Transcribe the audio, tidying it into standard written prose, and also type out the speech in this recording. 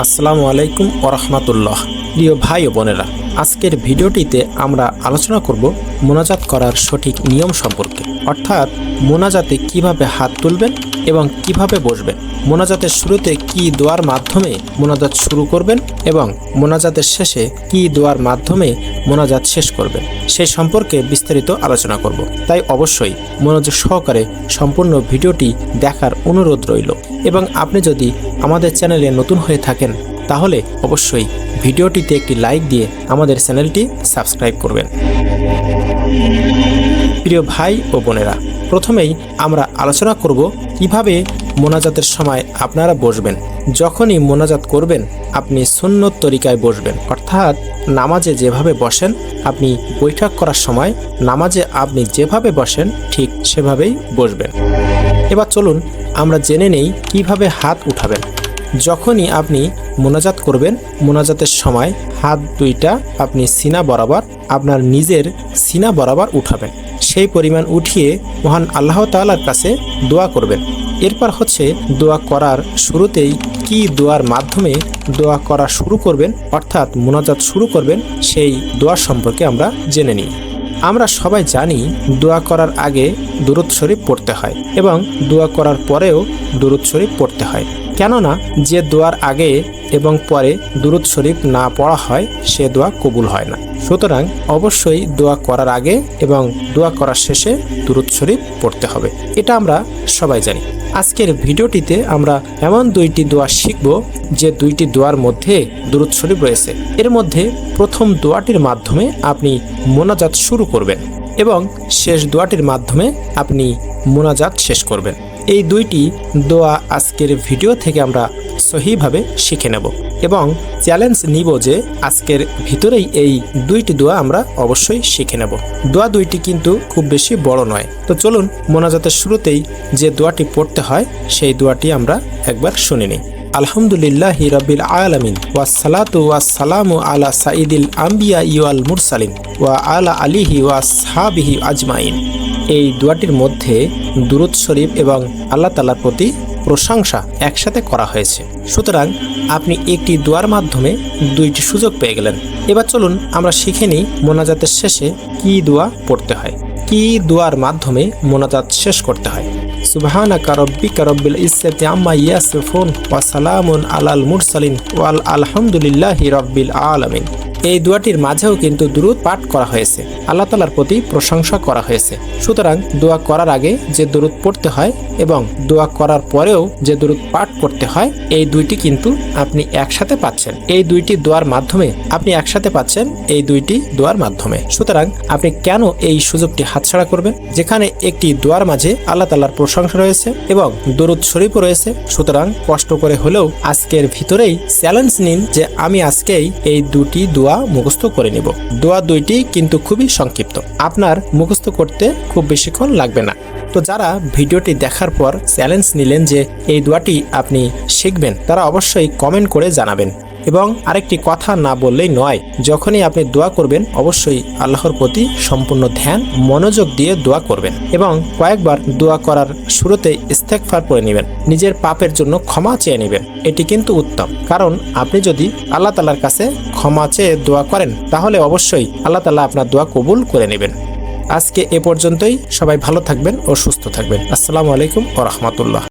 আসসালামু আলাইকুম ওয়া রাহমাতুল্লাহ। প্রিয় ভাই ও বোনেরা, আজকের ভিডিওটিতে আমরা আলোচনা করব মোনাজাত করার সঠিক নিয়ম সম্পর্কে, অর্থাৎ মোনাজাতে কিভাবে হাত তুলবেন এবং কিভাবে বসবেন, মোনাজাতের শুরুতে কি দোয়ার মাধ্যমে মোনাজাত শুরু করবেন এবং মোনাজাতের শেষে কি দোয়ার মাধ্যমে মোনাজাত শেষ করবেন, সেই সম্পর্কে বিস্তারিত আলোচনা করব। তাই অবশ্যই মনোযোগ সহকারে সম্পূর্ণ ভিডিওটি দেখার অনুরোধ রইল। এবং আপনি যদি আমাদের চ্যানেলে নতুন হয়ে থাকেন তাহলে অবশ্যই ভিডিওটিতে একটি লাইক দিয়ে আমাদের চ্যানেলটি সাবস্ক্রাইব করবেন। প্রিয় ভাই ও বোনেরা, প্রথমেই আমরা আলোচনা করব কিভাবে মোনাজাতের সময় আপনারা বসবেন। যখনই মোনাজাত করবেন আপনি সুন্নত তরিকায় বসবেন, অর্থাৎ নামাজে যেভাবে বসেন আপনি বৈঠক করার সময় নামাজে আপনি যেভাবে বসেন ঠিক সেভাবেই বসবেন। এবার চলুন আমরা জেনে নেই কিভাবে হাত উঠাবেন। যখনই আপনি মোনাজাত করবেন, মোনাজাতের সময় হাত দুইটা আপনি সিনা বরাবর, আপনার নিজের সিনা বরাবর উঠাবেন। সেই পরিমাণ উঠিয়ে মহান আল্লাহ তাআলার কাছে দোয়া করবেন। এরপর হচ্ছে দোয়া করার শুরুতেই কি দোয়ার মাধ্যমে দোয়া করা শুরু করবেন, অর্থাৎ মোনাজাত শুরু করবেন, সেই দোয়া সম্পর্কে আমরা জেনে নিই। আমরা সবাই জানি দোয়া করার আগে দুরূদ শরীফ পড়তে হয় এবং দোয়া করার পরেও দুরূদ শরীফ পড়তে হয়। কেননা যে দোয়ার আগে এবং পরে দুরূদ শরীফ না পড়া হয় সে দোয়া কবুল হয় না। সুতরাং অবশ্যই দোয়া করার আগে এবং দোয়া করার শেষে দুরূদ শরীফ পড়তে হবে, এটা আমরা সবাই জানি। আজকের ভিডিওটিতে আমরা এমন দুইটি দোয়া শিখব যে দুইটি দোয়ার মধ্যে দুরূদ শরীফ রয়েছে। এর মধ্যে প্রথম দোয়াটির মাধ্যমে আপনি মোনাজাত শুরু করবেন এবং শেষ দোয়াটির মাধ্যমে আপনি মোনাজাত শেষ করবেন। এই দুইটি দোয়া আজকের ভিডিও থেকে আমরা সহিভাবে শিখে নেব এবং চ্যালেঞ্জ নিব যে আজকের ভিতরেই এই দুইটি দোয়া আমরা অবশ্যই শিখে নেব। দোয়া দুইটি কিন্তু খুব বেশি বড় নয়। তো চলুন মোনাজাতের শুরুতেই যে দোয়াটি পড়তে হয় সেই দোয়াটি আমরা একবার শুনে নিই। আলহামদুলিল্লাহি রাব্বিল আলামিন ওয়াসসালাতু ওয়াসসালামু আলা সাইয়্যিদিল আম্বিয়া ওয়াল মুরসালিন ওয়া আলা আলিহি ওয়া আসহাবিহি আজমাইন। এই দোয়াটির মধ্যে দুরূদ শরীফ এবং আল্লাহ তাআলার প্রতি প্রশংসা একসাথে করা হয়েছে। সুতরাং আপনি একটি দোয়ার মাধ্যমে দুইটি সুযোগ পেয়ে গেলেন। এবার চলুন আমরা শিখে নিই মোনাজাতের শেষে কি দোয়া পড়তে হয়, কি দোয়ার মাধ্যমে মোনাজাত শেষ করতে হয়। সুবহানাকা রাব্বিকা রাব্বিল ইজ্জাতি আম্মা ইয়াসিফুন ওয়া সালামুন আলাল মুরসালিন ওয়াল আলহামদুলিল্লাহি রাব্বিল আলামিন। এই দোয়াটির মাঝেও কিন্তু দুরূদ পাঠ করা হয়েছে, আল্লাহ তাআলার প্রতি প্রশংসা করা হয়েছে। সুতরাং দোয়া করার আগে যে দুরূদ পড়তে হয় এবং দোয়া করার পরেও যে দুরূদ পাঠ করতে হয়, এই দুইটি কিন্তু আপনি একসাথে পাচ্ছেন। এই দুইটি দোয়ার মাধ্যমে আপনি একসাথে পাচ্ছেন, এই দুইটি দোয়ার মাধ্যমে। সুতরাং আপনি কেন এই সুযোগটি হাতছাড়া করবেন, যেখানে একটি দোয়ার মাঝে আল্লাহ তাআলার প্রশংসা রয়েছে এবং দুরূদ শরীফও রয়েছে। সুতরাং কষ্ট করে হলেও আজকের ভিতরেই চ্যালেঞ্জ নিন যে আমি আজকেই এই দুটি দোয়া মুখস্থ করে নিব। দোয়া দুইটি কিন্তু খুবই সংক্ষিপ্ত, আপনার মুখস্থ করতে খুব বেশিক্ষণ লাগবে না। তো যারা ভিডিওটি দেখার পর চ্যালেঞ্জ নিলেন যে এই দোয়াটি আপনি শিখবেন, তারা অবশ্যই কমেন্ট করে জানাবেন। এবং আরেকটি কথা না বললেই নয়, যখনই আপনি দোয়া করবেন অবশ্যই আল্লাহর প্রতি সম্পূর্ণ ধ্যান মনোযোগ দিয়ে দোয়া করবেন এবং কয়েকবার দোয়া করার শুরুতে ইস্তেগফার পড়ে নেবেন, নিজের পাপের জন্য ক্ষমা চেয়ে নেবেন। এটি কিন্তু উত্তম, কারণ আপনি যদি আল্লাহ তাআলার কাছে ক্ষমা চেয়ে দোয়া করেন তাহলে অবশ্যই আল্লাহ তাআলা আপনার দোয়া কবুল করে নেবেন। আজকে এ পর্যন্তই। সবাই ভালো থাকবেন ও সুস্থ থাকবেন। আসসালামু আলাইকুম ওয়া রাহমাতুল্লাহ।